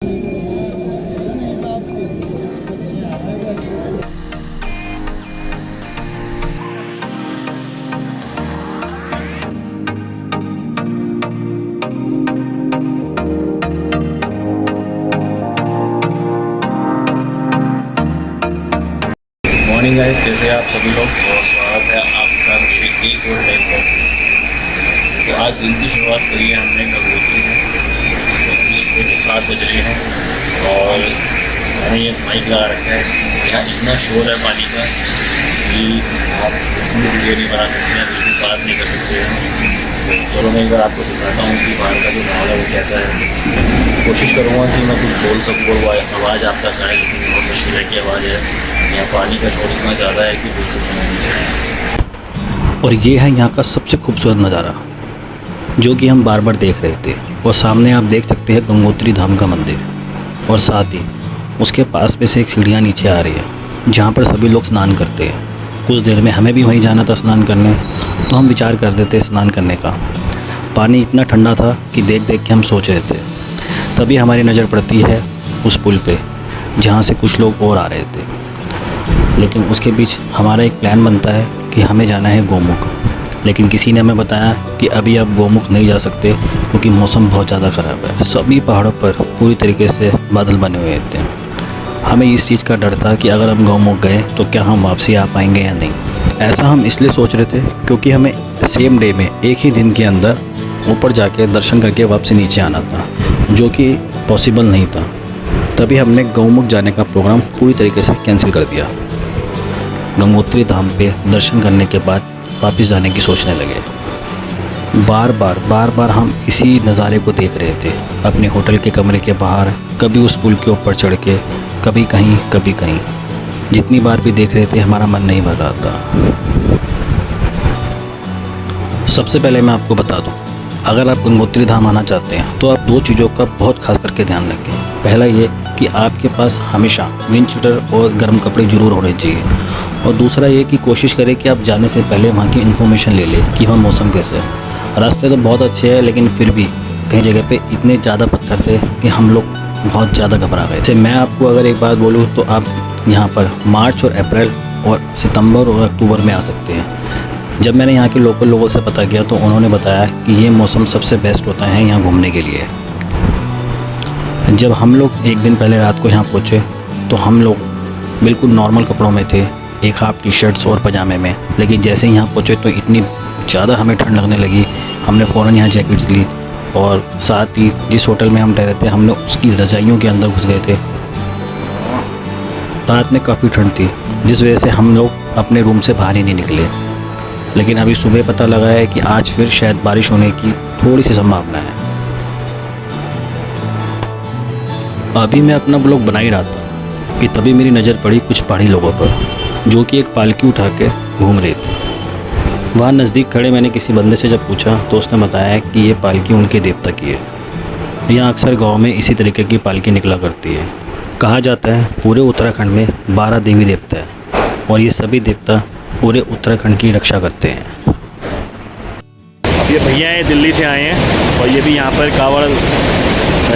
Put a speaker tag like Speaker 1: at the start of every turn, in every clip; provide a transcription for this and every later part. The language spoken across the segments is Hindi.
Speaker 1: मॉर्निंग गाइस, कैसे आप सभी लोग। बहुत स्वागत है आपका मेरे एक और नए ब्लॉग। तो आज दिन की शुरुआत करी है हमने गंगोत्री से। तो अभी सुबह के 7 बज रहे हैं और मैंने ये माइक लगा रखा है। यहाँ इतना शोर है पानी का कि आप बिल्कुल वीडियो नहीं बना सकते हैं, बिल्कुल बात नहीं कर सकते हैं। तो चलो मैं एक बार आपको दिखाता हूँ कि बाहर का जो माहौल है वो कैसा है। कोशिश करूँगा कि मैं कुछ बोल सकूँ और वो आवाज़ आप तक आए, लेकिन बहुत मुश्किल है कि आवाज़ है। यहाँ पानी का शोर इतना ज़्यादा है कि बिल्कुल सुनाई नहीं देता।
Speaker 2: और ये है यहाँ का सबसे खूबसूरत नज़ारा जो कि हम बार बार देख रहे थे। और सामने आप देख सकते हैं गंगोत्री धाम का मंदिर, और साथ ही उसके पास में से एक सीढ़ियाँ नीचे आ रही है जहाँ पर सभी लोग स्नान करते हैं। कुछ देर में हमें भी वहीं जाना था स्नान करने, तो हम विचार कर देते स्नान करने का। पानी इतना ठंडा था कि देख देख के हम सोच रहे थे। तभी हमारी नज़र पड़ती है उस पुल पे जहाँ से कुछ लोग और आ रहे थे। लेकिन उसके बीच हमारा एक प्लान बनता है कि हमें जाना है गोमुख। लेकिन किसी ने हमें बताया कि अभी आप गोमुख नहीं जा सकते क्योंकि मौसम बहुत ज़्यादा ख़राब है। सभी पहाड़ों पर पूरी तरीके से बादल बने हुए थे। हमें इस चीज़ का डर था कि अगर हम गोमुख गए तो क्या हम वापसी आ पाएंगे या नहीं। ऐसा हम इसलिए सोच रहे थे क्योंकि हमें सेम डे में एक ही दिन के अंदर ऊपर जाके दर्शन करके वापसी नीचे आना था, जो कि पॉसिबल नहीं था। तभी हमने गोमुख जाने का प्रोग्राम पूरी तरीके से कैंसिल कर दिया। गंगोत्री धाम पे दर्शन करने के बाद वापस जाने की सोचने लगे। बार बार हम इसी नज़ारे को देख रहे थे अपने होटल के कमरे के बाहर, कभी उस पुल के ऊपर चढ़ के, कभी कहीं। जितनी बार भी देख रहे थे हमारा मन नहीं भर रहा था। सबसे पहले मैं आपको बता दूं, अगर आप गंगोत्री धाम आना चाहते हैं तो आप दो चीज़ों का बहुत खास करके ध्यान रखें। पहला ये कि आपके पास हमेशा विंड शीटर और गर्म कपड़े ज़रूर होने चाहिए। और दूसरा ये कि कोशिश करें कि आप जाने से पहले वहाँ की इन्फॉर्मेशन ले लें कि वहाँ मौसम कैसे है। रास्ते तो बहुत अच्छे हैं, लेकिन फिर भी कई जगह पे इतने ज़्यादा पत्थर थे कि हम लोग बहुत ज़्यादा घबरा गए थे। मैं आपको अगर एक बात बोलूँ तो आप यहाँ पर मार्च और अप्रैल और सितंबर और अक्टूबर में आ सकते हैं। जब मैंने यहाँ के लोकल लोगों से पता किया तो उन्होंने बताया कि ये मौसम सबसे बेस्ट होता है यहाँ घूमने के लिए। जब हम लोग एक दिन पहले रात को यहाँ पहुँचे तो हम लोग बिल्कुल नॉर्मल कपड़ों में थे, एक हाफ टी शर्ट्स और पजामे में। लेकिन जैसे ही यहाँ पहुँचे तो इतनी ज़्यादा हमें ठंड लगने लगी, हमने फ़ौरन यहाँ जैकेट्स ली। और साथ ही जिस होटल में हम ठहरे थे हमने उसकी रज़ाइयों के अंदर घुस गए थे। रात में काफ़ी ठंड थी, जिस वजह से हम लोग अपने रूम से बाहर ही नहीं निकले। लेकिन अभी सुबह पता लगा है कि आज फिर शायद बारिश होने की थोड़ी सी संभावना है। अभी मैं अपना ब्लॉग बना ही रहा था कि तभी मेरी नज़र पड़ी कुछ पहाड़ी लोगों पर जो कि एक पालकी उठा के घूम रहे थे। वहाँ नज़दीक खड़े मैंने किसी बंदे से जब पूछा तो उसने बताया कि ये पालकी उनके देवता की है। यहाँ अक्सर गांव में इसी तरीके की पालकी निकला करती है। कहा जाता है पूरे उत्तराखंड में 12 देवी देवता है और ये सभी देवता पूरे उत्तराखंड की रक्षा करते हैं।
Speaker 3: ये भैया हैं, दिल्ली से आए हैं और ये भी यहाँ पर कांवड़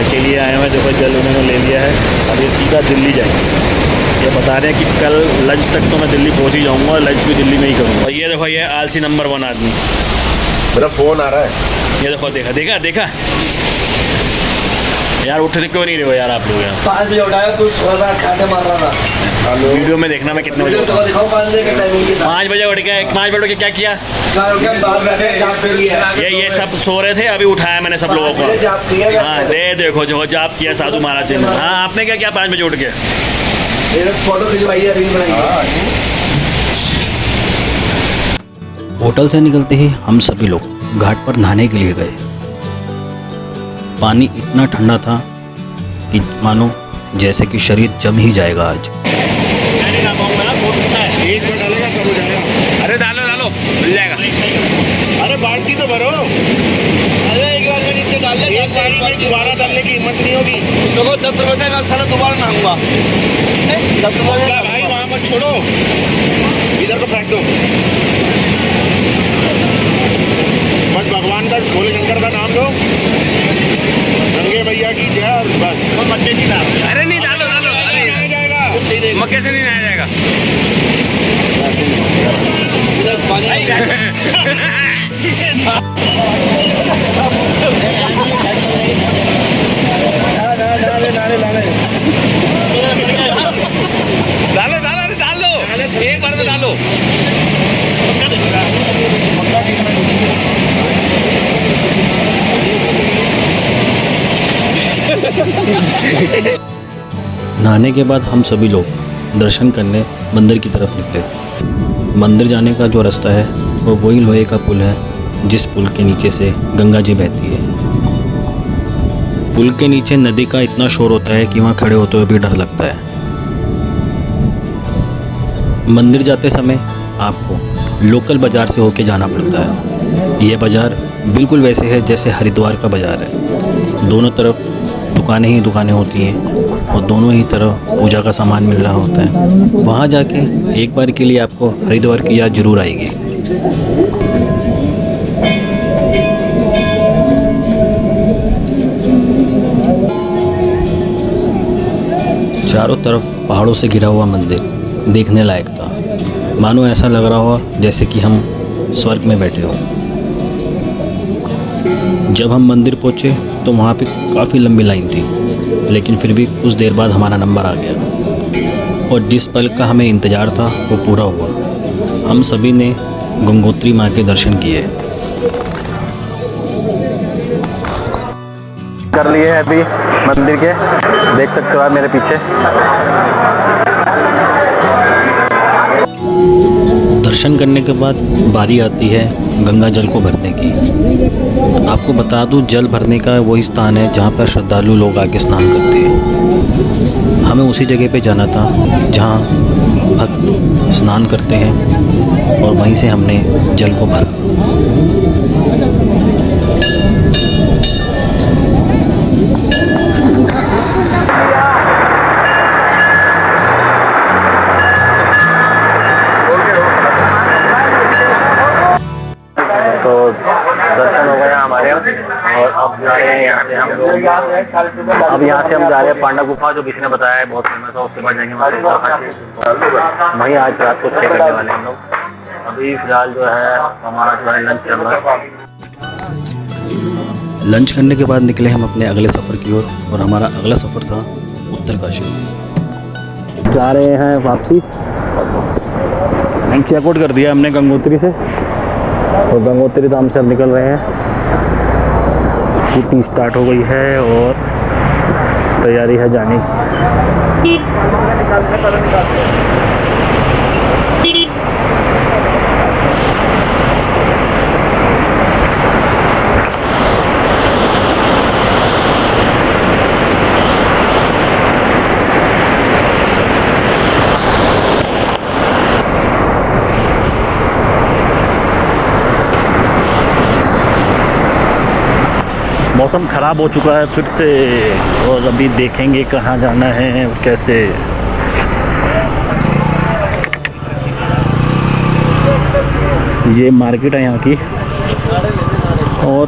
Speaker 3: के लिए आए हुए हैं। देखो जल उन्होंने ले लिया है, अब ये सीधा दिल्ली जाएंगे। ये बता रहे हैं कि कल लंच तक तो मैं दिल्ली पहुँच ही जाऊँगा और लंच भी दिल्ली में ही करूँगा। और ये देखो ये आलसी नंबर 1 आदमी,
Speaker 4: मेरा फ़ोन आ रहा है।
Speaker 3: ये देखो देखा यार, उठने क्यों नहीं रहे हो यार आप लोग यार।
Speaker 5: 5 बजे उठाया तू 16 खाटे मार रहा था।
Speaker 3: वीडियो में देखना मैं कितने बजे
Speaker 5: वीडियो तो दिखाओ 5 बजे के टाइमिंग के साथ।
Speaker 3: 5 बजे उठ के 5 बजे उठ के क्या किया?
Speaker 5: बाहर बैठे जाप कर लिया।
Speaker 3: ये सब सो रहे थे, अभी उठाया मैंने सब लोगों को। हाँ देखो जो जाप किया साधु महाराज जी ने। हाँ आपने क्या किया 5 बजे उठ के?
Speaker 5: फोटो खिंचवाई है, रील बनाई।
Speaker 2: होटल से निकलते ही हम सभी लोग घाट पर नहाने के लिए गए। पानी इतना ठंडा था कि मानो जैसे कि शरीर जम ही जाएगा आज।
Speaker 4: अरे डालो मिल जाएगा। अरे बाल्टी तो भरो।
Speaker 5: अरे एक बार में नीचे डाल ले,
Speaker 4: एक बारी में दोबारा डालने की हिम्मत नहीं होगी।
Speaker 5: देखो 10 रुपये का साला दोबारा मांगूंगा। 10 रुपये
Speaker 4: क्या भाई, वहाँ मत छोड़ो, इधर को फेंक दो। बस भगवान का भोले शंकर का नाम लो, गंगे मैया की जय और बस।
Speaker 5: अरे नहीं डालो डालो, अरे
Speaker 4: आ जाएगा।
Speaker 5: मक्के से नहीं नहाया जाएगा। डालो डालो, अरे डाल दो, एक बार में डालो।
Speaker 2: नहाने के बाद हम सभी लोग दर्शन करने मंदिर की तरफ निकले। मंदिर जाने का जो रास्ता है वो वही लोहे का पुल है जिस पुल के नीचे से गंगा जी बहती है। पुल के नीचे नदी का इतना शोर होता है कि वहाँ खड़े होते हुए भी डर लगता है। मंदिर जाते समय आपको लोकल बाज़ार से होके जाना पड़ता है। ये बाज़ार बिल्कुल वैसे है जैसे हरिद्वार का बाज़ार है। दोनों तरफ दुकानें ही दुकानें होती हैं और दोनों ही तरफ पूजा का सामान मिल रहा होता है। वहाँ जाके एक बार के लिए आपको हरिद्वार की याद ज़रूर आएगी। चारों तरफ पहाड़ों से घिरा हुआ मंदिर देखने लायक था। मानो ऐसा लग रहा हो जैसे कि हम स्वर्ग में बैठे हों। जब हम मंदिर पहुँचे तो वहाँ पे काफ़ी लंबी लाइन थी, लेकिन फिर भी कुछ देर बाद हमारा नंबर आ गया और जिस पल का हमें इंतज़ार था वो पूरा हुआ। हम सभी ने गंगोत्री माँ के दर्शन किए।
Speaker 6: कर लिए हैं अभी मंदिर के, देख सकते हो आप मेरे पीछे।
Speaker 2: दर्शन करने के बाद बारी आती है गंगा जल को भरने की। आपको बता दूं, जल भरने का वही स्थान है जहां पर श्रद्धालु लोग आके स्नान करते हैं। हमें उसी जगह पे जाना था जहां भक्त स्नान करते हैं और वहीं से हमने जल को भरा।
Speaker 6: तो दर्शन हो गया हमारे और अब जा रहे हैं यहाँ से हम लोग। अब यहाँ से हम जा रहे हैं पांडा गुफा, जो किसी ने बताया है बहुत फेमस है। उसके बाद जाएंगे वहीं आज रात को स्टे करने वाले हम लोग। अभी फिलहाल जो है हमारा जो है लंच चल रहा है।
Speaker 2: लंच करने के बाद निकले हम अपने अगले सफ़र की ओर और हमारा अगला सफ़र था उत्तरकाशी।
Speaker 3: जा रहे हैं वापसी। हम चेकआउट कर दिया हमने गंगोत्री से और गंगोत्री धाम से हम निकल रहे हैं। स्कूटी स्टार्ट हो गई है और तैयारी है जाने की। मौसम ख़राब हो चुका है फिर से और अभी देखेंगे कहाँ जाना है कैसे। ये मार्केट है यहाँ की और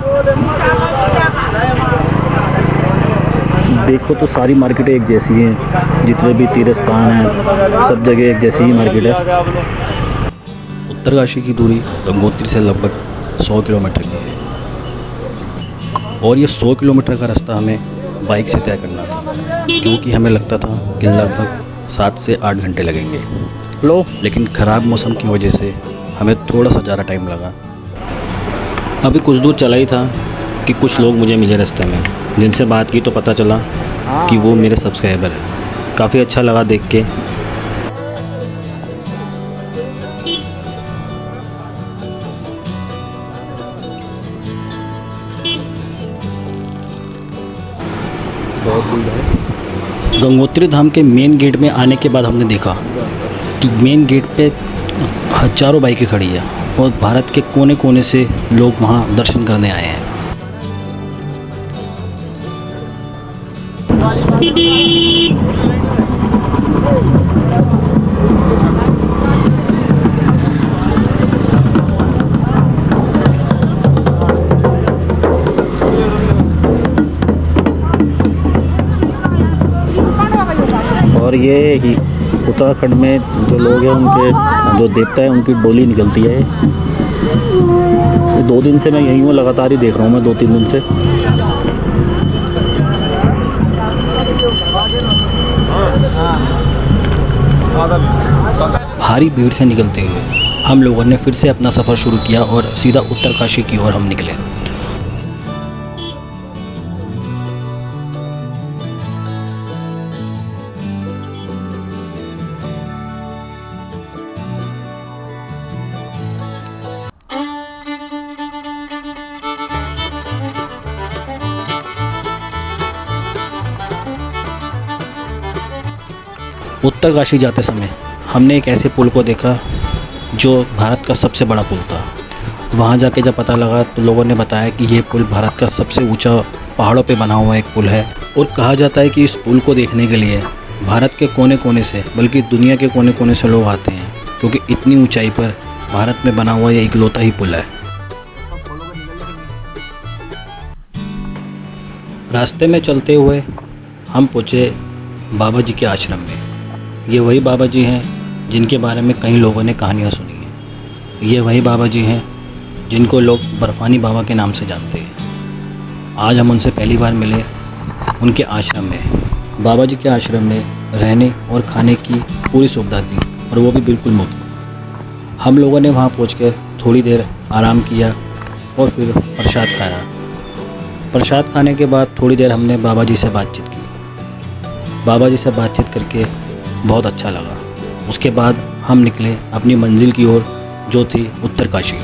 Speaker 3: देखो तो सारी मार्केटें एक जैसी हैं। जितने भी तीर्थ स्थान हैं सब जगह एक जैसी ही मार्केट है।
Speaker 2: उत्तरकाशी की दूरी गंगोत्री से लगभग 100 किलोमीटर की है और ये 100 किलोमीटर का रास्ता हमें बाइक से तय करना था, जो कि हमें लगता था कि लगभग 7 से 8 घंटे लगेंगे। लेकिन ख़राब मौसम की वजह से हमें थोड़ा सा ज़्यादा टाइम लगा। अभी कुछ दूर चला ही था कि कुछ लोग मुझे मिले रास्ते में, जिनसे बात की तो पता चला कि वो मेरे सब्सक्राइबर हैं। काफ़ी अच्छा लगा देख के। गंगोत्री धाम के मेन गेट में आने के बाद हमने देखा कि मेन गेट पे हज़ारों बाइकें खड़ी है और भारत के कोने कोने से लोग वहाँ दर्शन करने आए हैं। और ये ही उत्तराखंड में जो लोग हैं उनके जो देवता है उनकी डोली निकलती है। ये 2 दिन से मैं यहीं हूँ, लगातार ही देख रहा हूँ मैं 2-3 दिन से। भारी भीड़ से निकलते हुए हम लोगों ने फिर से अपना सफ़र शुरू किया और सीधा उत्तरकाशी की ओर हम निकले। उत्तरकाशी जाते समय हमने एक ऐसे पुल को देखा जो भारत का सबसे बड़ा पुल था। वहाँ जाके जब पता लगा तो लोगों ने बताया कि ये पुल भारत का सबसे ऊंचा पहाड़ों पे बना हुआ एक पुल है और कहा जाता है कि इस पुल को देखने के लिए भारत के कोने कोने से बल्कि दुनिया के कोने कोने से लोग आते हैं, क्योंकि इतनी ऊंचाई पर भारत में बना हुआ ये इकलौता ही पुल है। रास्ते में चलते हुए हम पहुँचे बाबा जी के आश्रम में। ये वही बाबा जी हैं जिनके बारे में कई लोगों ने कहानियाँ सुनी हैं। ये वही बाबा जी हैं जिनको लोग बर्फ़ानी बाबा के नाम से जानते हैं। आज हम उनसे पहली बार मिले उनके आश्रम में। बाबा जी के आश्रम में रहने और खाने की पूरी सुविधा थी और वो भी बिल्कुल मुफ्त। हम लोगों ने वहाँ पहुँचकर थोड़ी देर आराम किया और फिर प्रसाद खाया। प्रसाद खाने के बाद थोड़ी देर हमने बाबा जी से बातचीत की। बाबा जी से बातचीत करके बहुत अच्छा लगा। उसके बाद हम निकले अपनी मंजिल की ओर जो थी उत्तरकाशी।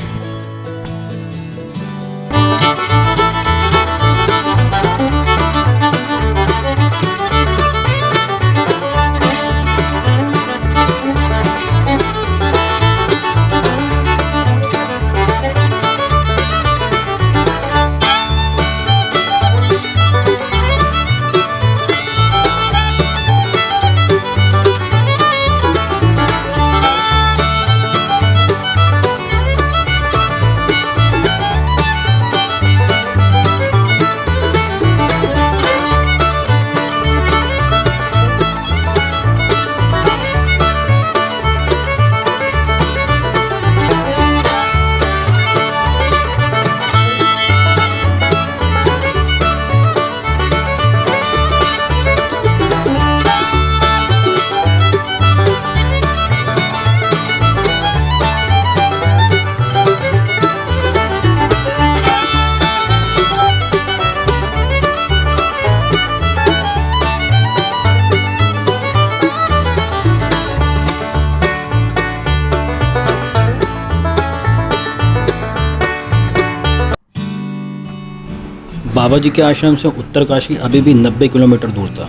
Speaker 2: बाबा जी के आश्रम से उत्तरकाशी अभी भी 90 किलोमीटर दूर था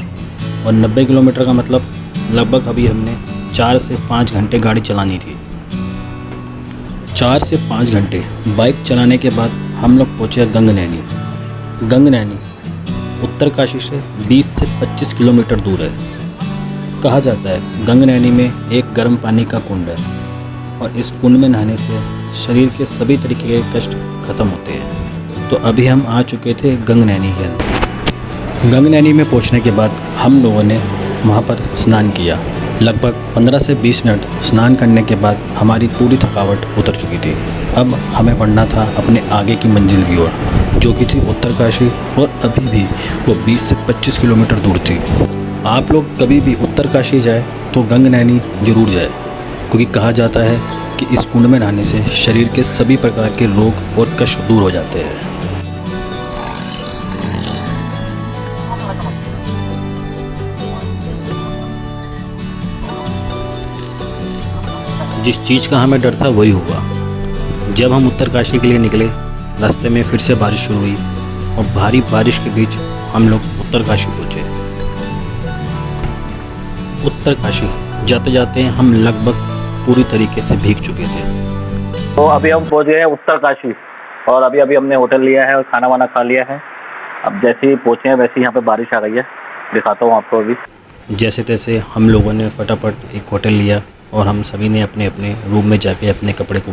Speaker 2: और 90 किलोमीटर का मतलब लगभग अभी हमने 4 से 5 घंटे गाड़ी चलानी थी। 4 से 5 घंटे बाइक चलाने के बाद हम लोग पहुँचे गंगनैनी। गंगनैनी उत्तरकाशी से 20 से 25 किलोमीटर दूर है। कहा जाता है गंगनैनी में एक गर्म पानी का कुंड है और इस कुंड में नहाने से शरीर के सभी तरीके के कष्ट खत्म होते हैं। तो अभी हम आ चुके थे गंगनैनी के अंदर। गंगनैनी में पहुंचने के बाद हम लोगों ने वहां पर स्नान किया। लगभग 15 से 20 मिनट स्नान करने के बाद हमारी पूरी थकावट उतर चुकी थी। अब हमें बढ़ना था अपने आगे की मंजिल की ओर जो कि थी उत्तरकाशी और अभी भी वो 20 से 25 किलोमीटर दूर थी। आप लोग कभी भी उत्तरकाशी जाए तो गंगनैनी ज़रूर जाए, क्योंकि कहा जाता है कि इस कुंड में नहाने से शरीर के सभी प्रकार के रोग और कष्ट दूर हो जाते हैं। जिस चीज़ का हमें डर था वही हुआ। जब हम उत्तरकाशी के लिए निकले, रास्ते में फिर से बारिश शुरू हुई और भारी बारिश के बीच हम लोग उत्तरकाशी पहुँचे। उत्तरकाशी जाते जाते हम लगभग पूरी तरीके से भीग चुके थे।
Speaker 6: तो अभी हम पहुंच गए हैं उत्तरकाशी और अभी हमने होटल लिया है और खाना वाना खा लिया है। अब जैसे ही पहुंचे हैं वैसे ही यहाँ पे बारिश आ गई है। दिखाता हूँ आपको अभी।
Speaker 2: जैसे तैसे हम लोगों ने फटाफट एक होटल लिया और हम सभी ने अपने अपने रूम में जाके अपने कपड़े को